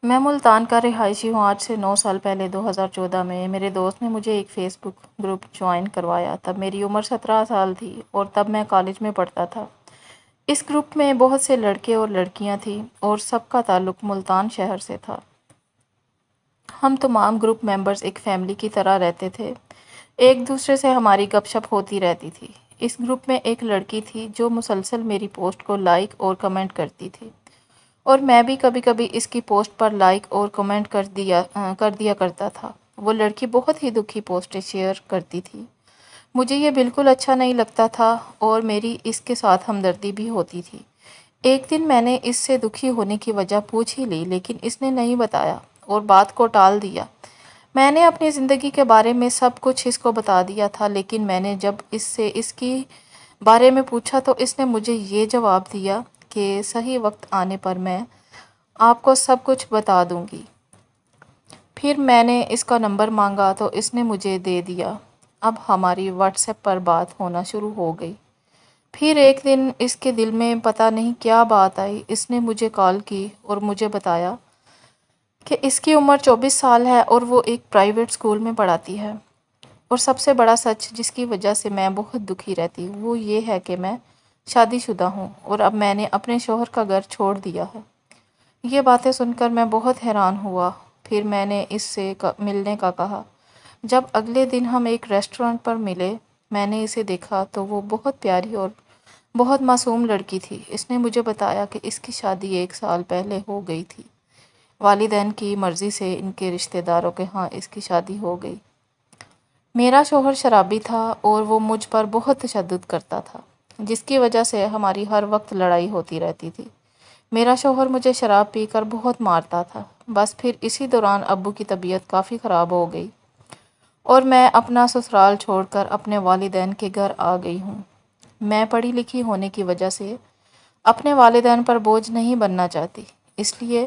میں ملتان کا رہائشی ہوں۔ آج سے 9 سال پہلے 2014 میں میرے دوست نے مجھے ایک فیس بک گروپ جوائن کروایا۔ تب میری عمر 17 سال تھی اور تب میں کالج میں پڑھتا تھا۔ اس گروپ میں بہت سے لڑکے اور لڑکیاں تھیں اور سب کا تعلق ملتان شہر سے تھا۔ ہم تمام گروپ ممبرز ایک فیملی کی طرح رہتے تھے۔ ایک دوسرے سے ہماری گپ شپ ہوتی رہتی تھی۔ اس گروپ میں ایک لڑکی تھی جو مسلسل میری پوسٹ کو لائک اور کمنٹ کرتی تھی اور میں بھی کبھی کبھی اس کی پوسٹ پر لائک اور کمنٹ کر دیا کرتا تھا۔ وہ لڑکی بہت ہی دکھی پوسٹیں شیئر کرتی تھی۔ مجھے یہ بالکل اچھا نہیں لگتا تھا اور میری اس کے ساتھ ہمدردی بھی ہوتی تھی۔ ایک دن میں نے اس سے دکھی ہونے کی وجہ پوچھ ہی لی لیکن اس نے نہیں بتایا اور بات کو ٹال دیا۔ میں نے اپنی زندگی کے بارے میں سب کچھ اس کو بتا دیا تھا لیکن میں نے جب اس سے اس کی بارے میں پوچھا تو اس نے مجھے یہ جواب دیا کہ صحیح وقت آنے پر میں آپ کو سب کچھ بتا دوں گی۔ پھر میں نے اس کا نمبر مانگا تو اس نے مجھے دے دیا۔ اب ہماری واٹس ایپ پر بات ہونا شروع ہو گئی۔ پھر ایک دن اس کے دل میں پتہ نہیں کیا بات آئی، اس نے مجھے کال کی اور مجھے بتایا کہ اس کی عمر 24 سال ہے اور وہ ایک پرائیویٹ اسکول میں پڑھاتی ہے۔ اور سب سے بڑا سچ جس کی وجہ سے میں بہت دکھی رہتی ہوں وہ یہ ہے کہ میں شادی شدہ ہوں اور اب میں نے اپنے شوہر کا گھر چھوڑ دیا ہے۔ یہ باتیں سن کر میں بہت حیران ہوا۔ پھر میں نے اس سے ملنے کا کہا۔ جب اگلے دن ہم ایک ریسٹورنٹ پر ملے میں نے اسے دیکھا تو وہ بہت پیاری اور بہت معصوم لڑکی تھی۔ اس نے مجھے بتایا کہ اس کی شادی 1 سال پہلے ہو گئی تھی۔ والدین کی مرضی سے ان کے رشتہ داروں کے ہاں اس کی شادی ہو گئی۔ میرا شوہر شرابی تھا اور وہ مجھ پر بہت تشدد کرتا تھا جس کی وجہ سے ہماری ہر وقت لڑائی ہوتی رہتی تھی۔ میرا شوہر مجھے شراب پی کر بہت مارتا تھا۔ بس پھر اسی دوران ابو کی طبیعت کافی خراب ہو گئی اور میں اپنا سسرال چھوڑ کر اپنے والدین کے گھر آ گئی ہوں۔ میں پڑھی لکھی ہونے کی وجہ سے اپنے والدین پر بوجھ نہیں بننا چاہتی، اس لیے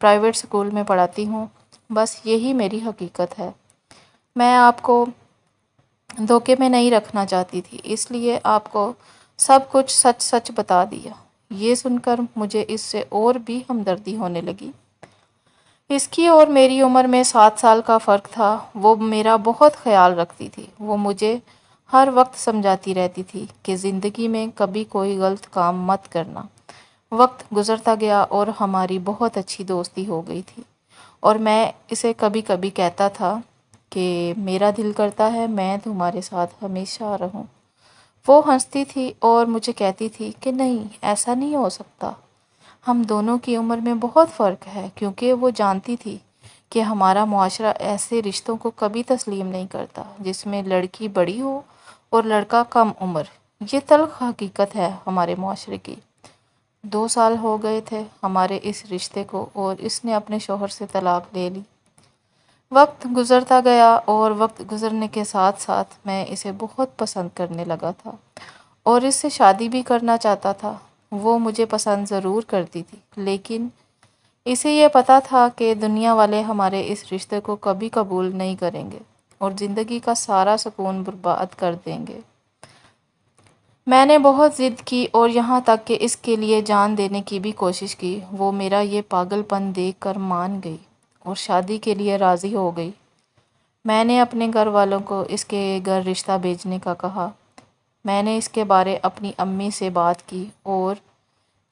پرائیویٹ اسکول میں پڑھاتی ہوں۔ بس یہی میری حقیقت ہے۔ میں آپ کو دھوکے میں نہیں رکھنا چاہتی تھی، اس لیے آپ کو سب کچھ سچ سچ بتا دیا۔ یہ سن کر مجھے اس سے اور بھی ہمدردی ہونے لگی۔ اس کی اور میری عمر میں 7 سال کا فرق تھا۔ وہ میرا بہت خیال رکھتی تھی۔ وہ مجھے ہر وقت سمجھاتی رہتی تھی کہ زندگی میں کبھی کوئی غلط کام مت کرنا۔ وقت گزرتا گیا اور ہماری بہت اچھی دوستی ہو گئی تھی اور میں اسے کبھی کبھی کہتا تھا کہ میرا دل کرتا ہے میں تمہارے ساتھ ہمیشہ رہوں۔ وہ ہنستی تھی اور مجھے کہتی تھی کہ نہیں، ایسا نہیں ہو سکتا۔ ہم دونوں کی عمر میں بہت فرق ہے کیونکہ وہ جانتی تھی کہ ہمارا معاشرہ ایسے رشتوں کو کبھی تسلیم نہیں کرتا جس میں لڑکی بڑی ہو اور لڑکا کم عمر۔ یہ تلخ حقیقت ہے ہمارے معاشرے کی۔ 2 سال ہو گئے تھے ہمارے اس رشتے کو اور اس نے اپنے شوہر سے طلاق لے لی۔ وقت گزرتا گیا اور وقت گزرنے کے ساتھ ساتھ میں اسے بہت پسند کرنے لگا تھا اور اس سے شادی بھی کرنا چاہتا تھا۔ وہ مجھے پسند ضرور کرتی تھی لیکن اسے یہ پتہ تھا کہ دنیا والے ہمارے اس رشتے کو کبھی قبول نہیں کریں گے اور زندگی کا سارا سکون برباد کر دیں گے۔ میں نے بہت ضد کی اور یہاں تک کہ اس کے لیے جان دینے کی بھی کوشش کی۔ وہ میرا یہ پاگل پن دیکھ کر مان گئی اور شادی کے لیے راضی ہو گئی۔ میں نے اپنے گھر والوں کو اس کے گھر رشتہ بھیجنے کا کہا۔ میں نے اس کے بارے اپنی امی سے بات کی اور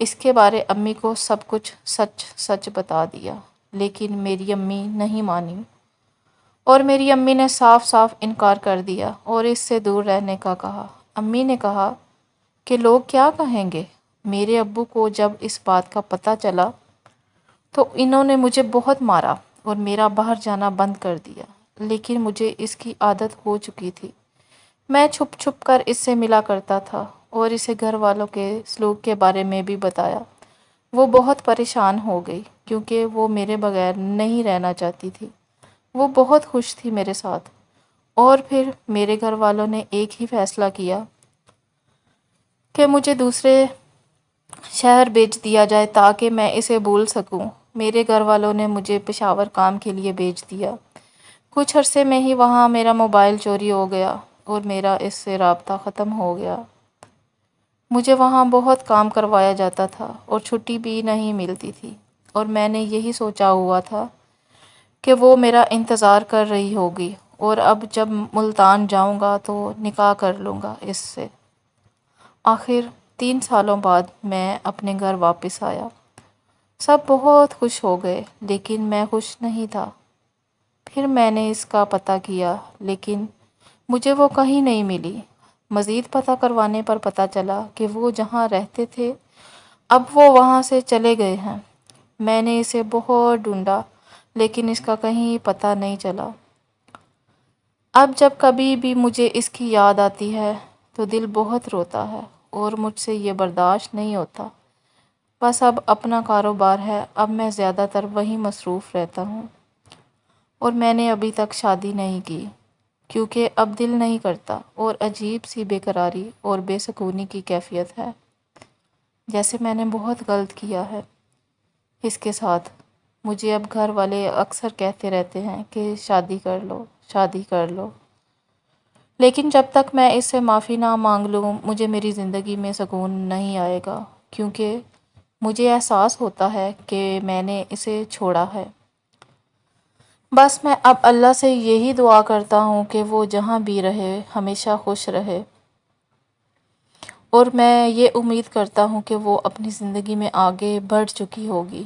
اس کے بارے امی کو سب کچھ سچ سچ بتا دیا لیکن میری امی نہیں مانی اور میری امی نے صاف صاف انکار کر دیا اور اس سے دور رہنے کا کہا۔ امی نے کہا کہ لوگ کیا کہیں گے۔ میرے ابو کو جب اس بات کا پتہ چلا تو انہوں نے مجھے بہت مارا اور میرا باہر جانا بند کر دیا لیکن مجھے اس کی عادت ہو چکی تھی۔ میں چھپ چھپ کر اس سے ملا کرتا تھا اور اسے گھر والوں کے سلوک کے بارے میں بھی بتایا۔ وہ بہت پریشان ہو گئی کیونکہ وہ میرے بغیر نہیں رہنا چاہتی تھی۔ وہ بہت خوش تھی میرے ساتھ اور پھر میرے گھر والوں نے ایک ہی فیصلہ کیا کہ مجھے دوسرے شہر بھیج دیا جائے تاکہ میں اسے بھول سکوں۔ میرے گھر والوں نے مجھے پشاور کام کے لیے بھیج دیا۔ کچھ عرصے میں ہی وہاں میرا موبائل چوری ہو گیا اور میرا اس سے رابطہ ختم ہو گیا۔ مجھے وہاں بہت کام کروایا جاتا تھا اور چھٹی بھی نہیں ملتی تھی۔ اور میں نے یہی سوچا ہوا تھا کہ وہ میرا انتظار کر رہی ہوگی، اور اب جب ملتان جاؤں گا تو نکاح کر لوں گا اس سے۔ آخر 3 سالوں بعد میں اپنے گھر واپس آیا۔ سب بہت خوش ہو گئے، لیکن میں خوش نہیں تھا۔ پھر میں نے اس کا پتہ کیا، لیکن مجھے وہ کہیں نہیں ملی۔ مزید پتہ کروانے پر پتہ چلا کہ وہ جہاں رہتے تھے اب وہ وہاں سے چلے گئے ہیں۔ میں نے اسے بہت ڈھونڈا، لیکن اس کا کہیں پتہ نہیں چلا۔ اب جب کبھی بھی مجھے اس کی یاد آتی ہے تو دل بہت روتا ہے، اور مجھ سے یہ برداشت نہیں ہوتا۔ بس اب اپنا کاروبار ہے، اب میں زیادہ تر وہیں مصروف رہتا ہوں، اور میں نے ابھی تک شادی نہیں کی، کیونکہ اب دل نہیں کرتا، اور عجیب سی بے قراری اور بے سکونی کی کیفیت ہے، جیسے میں نے بہت غلط کیا ہے اس کے ساتھ۔ مجھے اب گھر والے اکثر کہتے رہتے ہیں کہ شادی کر لو، شادی کر لو، لیکن جب تک میں اس سے معافی نہ مانگ لوں مجھے میری زندگی میں سکون نہیں آئے گا، کیونکہ مجھے احساس ہوتا ہے کہ میں نے اسے چھوڑا ہے۔ بس میں اب اللہ سے یہی دعا کرتا ہوں کہ وہ جہاں بھی رہے ہمیشہ خوش رہے، اور میں یہ امید کرتا ہوں کہ وہ اپنی زندگی میں آگے بڑھ چکی ہوگی۔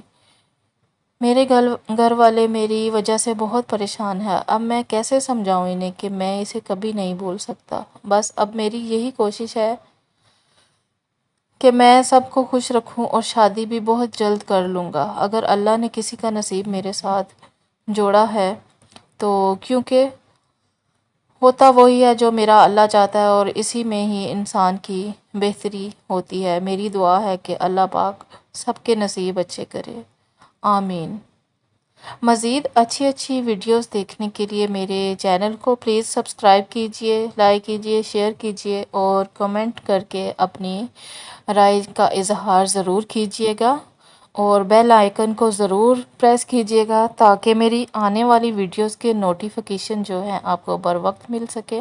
میرے گھر والے میری وجہ سے بہت پریشان ہیں۔ اب میں کیسے سمجھاؤں انہیں کہ میں اسے کبھی نہیں بھول سکتا۔ بس اب میری یہی کوشش ہے کہ میں سب کو خوش رکھوں، اور شادی بھی بہت جلد کر لوں گا اگر اللہ نے کسی کا نصیب میرے ساتھ جوڑا ہے تو، کیونکہ ہوتا وہی ہے جو میرا اللہ چاہتا ہے، اور اسی میں ہی انسان کی بہتری ہوتی ہے۔ میری دعا ہے کہ اللہ پاک سب کے نصیب اچھے کرے، آمین۔ مزید اچھی ویڈیوز دیکھنے کے لیے میرے چینل کو پلیز سبسکرائب کیجئے، لائک کیجئے، شیئر کیجئے، اور کمنٹ کر کے اپنی رائے کا اظہار ضرور کیجئے گا، اور بیل آئیکن کو ضرور پریس کیجئے گا تاکہ میری آنے والی ویڈیوز کے نوٹیفیکیشن جو ہیں آپ کو بر وقت مل سکے۔